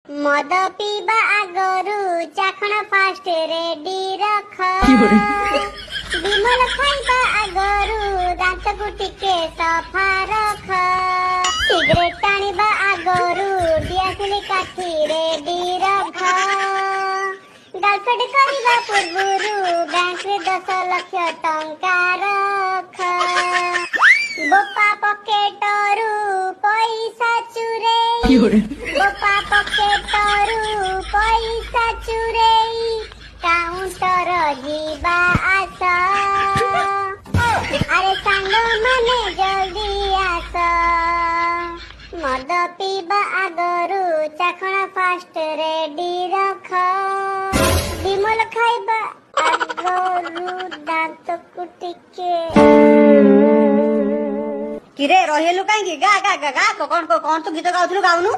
मद पीबा आगरू चाखण fast ready रख विमल खाइबा आगरू दांत को टिके सफा रख सिगरेट टाणिबा आगरू दियासिली काठी रेडी रख गर्लफ्रेंड करबा पूर्वरु बैंक रे 10 लाख टंका रख बोपा पकेटरू पैसा चुरेई बोपा पकेटरू पैसा चुरेई काउंटर जीवा आस अरे सांग माने जल्दी आस मद पीबा आगरू चाखण फास्ट रेडी रख विमल खाइबा आगरू दांत को टिके किरे रहेलु काई गा गा गा गा कौन तो गीत गाउथलु गाउनु